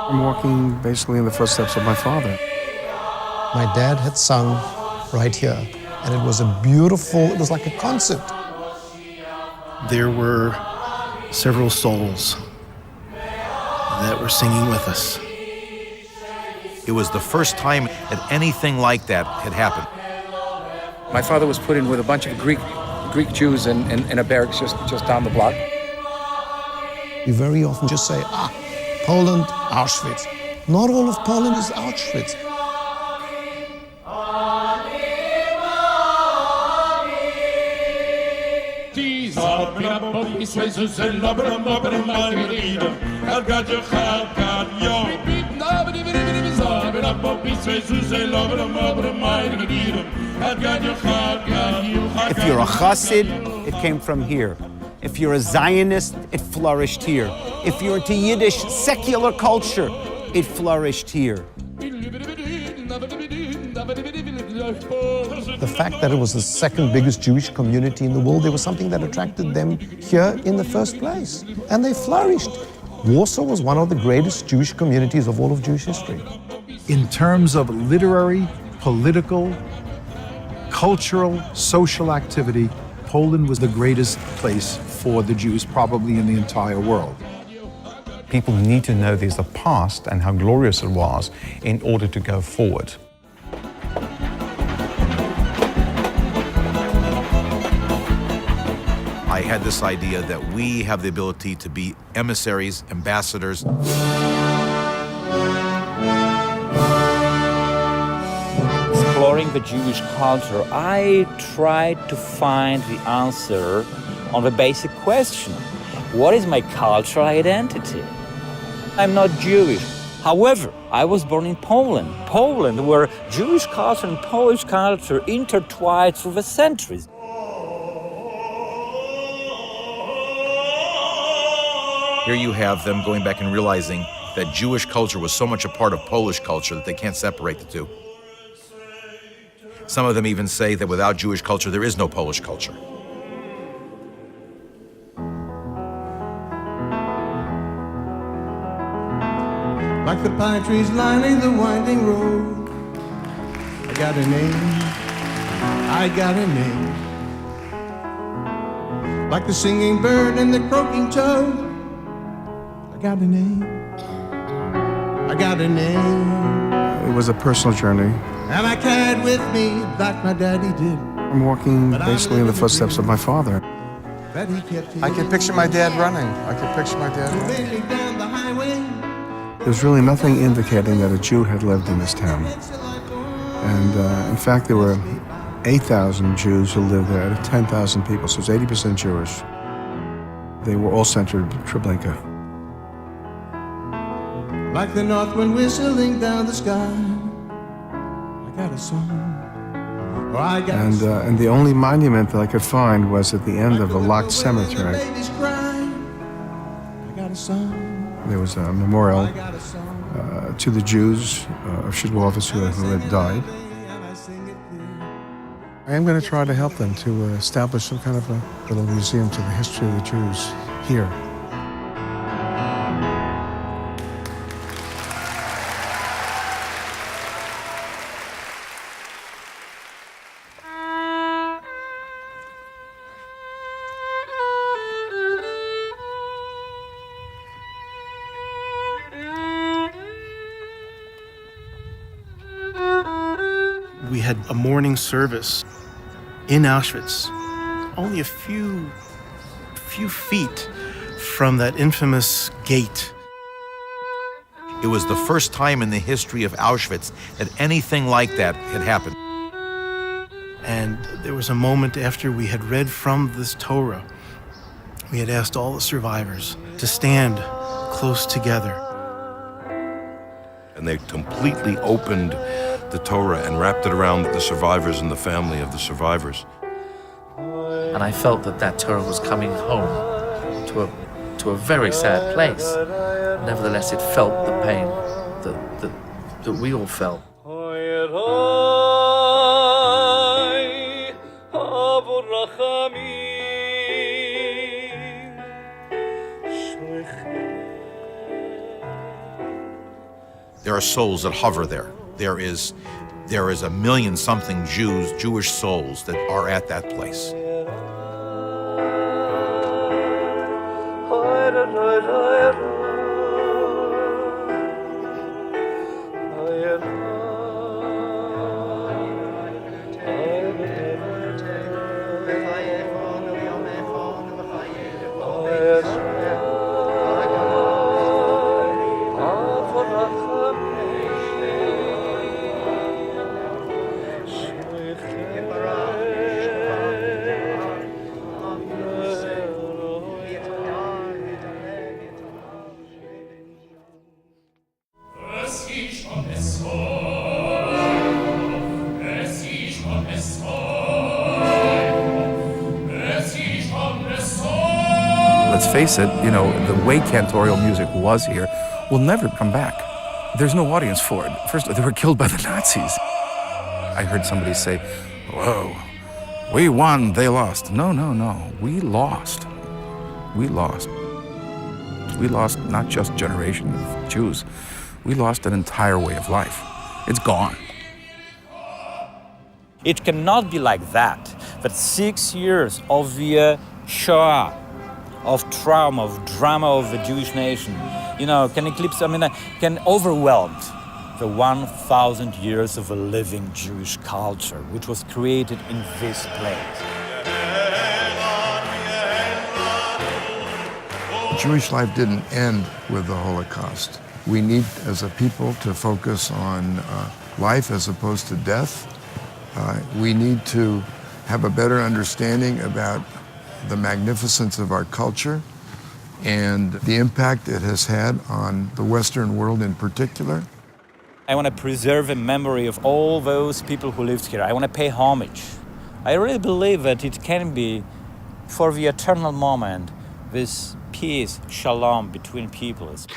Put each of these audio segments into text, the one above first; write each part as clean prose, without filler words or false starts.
I'm walking basically in the footsteps of my father. My dad had sung right here, and it was it was like a concert. There were several souls that were singing with us. It was the first time that anything like that had happened. My father was put in with a bunch of Greek Jews in a barracks just down the block. We very often just say, Poland, Auschwitz. Not all of Poland is Auschwitz. If you're a Chassid, it came from here. If you're a Zionist, it flourished here. If you're into Yiddish secular culture, it flourished here. The fact that it was the second biggest Jewish community in the world, there was something that attracted them here in the first place. And they flourished. Warsaw was one of the greatest Jewish communities of all of Jewish history. In terms of literary, political, cultural, social activity, Poland was the greatest place for the Jews probably in the entire world. People need to know there's a past and how glorious it was in order to go forward. I had this idea that we have the ability to be emissaries, ambassadors. Exploring the Jewish culture, I tried to find the answer on the basic question: what is my cultural identity? I'm not Jewish. However, I was born in Poland. Poland, where Jewish culture and Polish culture intertwined through the centuries. Here you have them going back and realizing that Jewish culture was so much a part of Polish culture that they can't separate the two. Some of them even say that without Jewish culture, there is no Polish culture. Like the pine trees lining the winding road, I got a name, I got a name. Like the singing bird and the croaking toad, I got a name, I got a name. It was a personal journey. And I carried with me like my daddy did. I'm walking basically in the footsteps of my father. I can picture my dad running. I can picture my dad running. Down the highway. There's really nothing indicating that a Jew had lived in this town. And in fact, there were 8,000 Jews who lived there out of 10,000 people, so it's 80% Jewish. They were all centered in Treblinka. Like the north wind whistling down the sky, I got a song. Oh, I got a song. And the only monument that I could find was at the end of a locked cemetery. I got a song. There was a memorial to the Jews of Shidlovitz who had died. I am going to try to help them to establish some kind of a little museum to the history of the Jews here. We had a morning service in Auschwitz, only a few feet from that infamous gate. It was the first time in the history of Auschwitz that anything like that had happened. And there was a moment after we had read from this Torah. We had asked all the survivors to stand close together. And they completely opened the Torah and wrapped it around the survivors and the family of the survivors. And I felt that that Torah was coming home to a very sad place. Nevertheless, it felt the pain that we all felt. There are souls that hover there. There is a million something Jewish souls that are at that place. Let's face it, you know, the way cantorial music was here will never come back. There's no audience for it. First, they were killed by the Nazis. I heard somebody say, whoa, we won, they lost. No, no, no, we lost. We lost. We lost not just a generation of Jews, we lost an entire way of life. It's gone. It cannot be like that 6 years of the Shoah, of trauma, of drama of the Jewish nation, you know, can eclipse, can overwhelm the 1,000 years of a living Jewish culture, which was created in this place. Jewish life didn't end with the Holocaust. We need, as a people, to focus on life as opposed to death. We need to have a better understanding about the magnificence of our culture and the impact it has had on the Western world in particular. I want to preserve a memory of all those people who lived here. I want to pay homage. I really believe that it can be, for the eternal moment, this peace, shalom between peoples.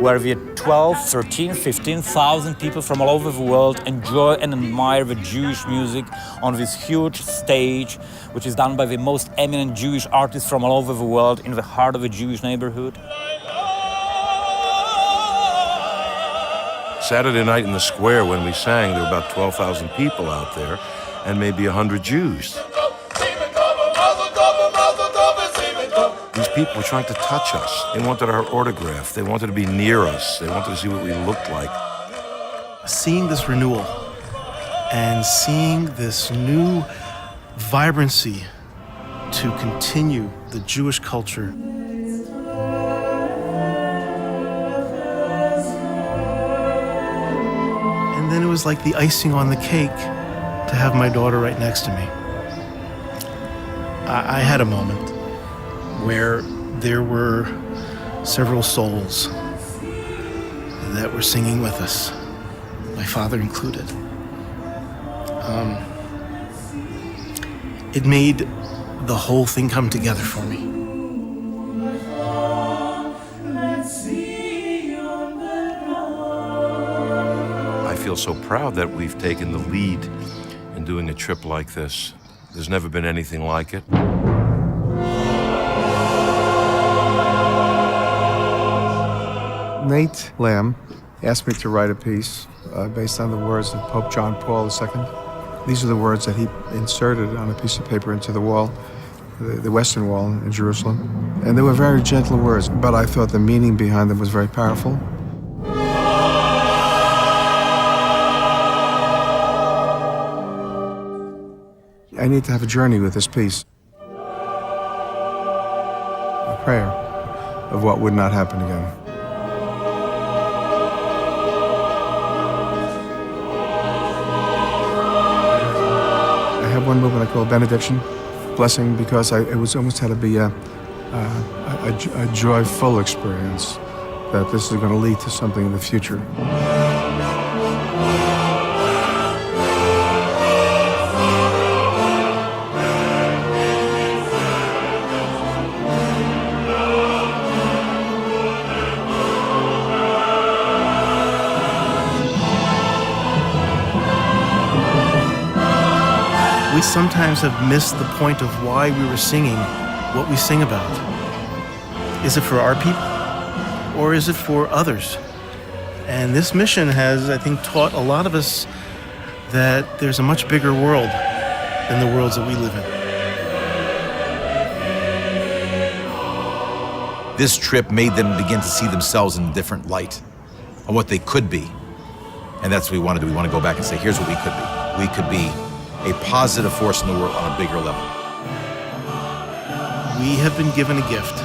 Where the 12, 13, 15,000 people from all over the world enjoy and admire the Jewish music on this huge stage, which is done by the most eminent Jewish artists from all over the world in the heart of a Jewish neighborhood. Saturday night in the square when we sang, there were about 12,000 people out there and maybe 100 Jews. These people were trying to touch us. They wanted our autograph. They wanted to be near us. They wanted to see what we looked like. Seeing this renewal and seeing this new vibrancy to continue the Jewish culture. And then it was like the icing on the cake to have my daughter right next to me. I had a moment where there were several souls that were singing with us, my father included. It made the whole thing come together for me. I feel so proud that we've taken the lead in doing a trip like this. There's never been anything like it. Nate Lamb asked me to write a piece based on the words of Pope John Paul II. These are the words that he inserted on a piece of paper into the wall, the Western Wall in Jerusalem. And they were very gentle words, but I thought the meaning behind them was very powerful. I need to have a journey with this piece. A prayer of what would not happen again. I have one movement I call benediction, blessing, because it was almost had to be a joyful experience, that this is going to lead to something in the future. We sometimes have missed the point of why we were singing what we sing about? Is it for our people, or is it for others? And this mission has, I think, taught a lot of us that there's a much bigger world than the worlds that we live in. This trip made them begin to see themselves in a different light, on what they could be. And that's what we want to do. We want to go back and say, here's what we could be. We could be a positive force in the world on a bigger level. We have been given a gift,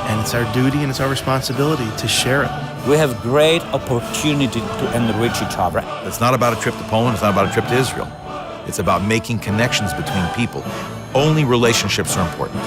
and it's our duty and it's our responsibility to share it. We have great opportunity to enrich each other. It's not about a trip to Poland. It's not about a trip to Israel. It's about making connections between people. Only relationships are important.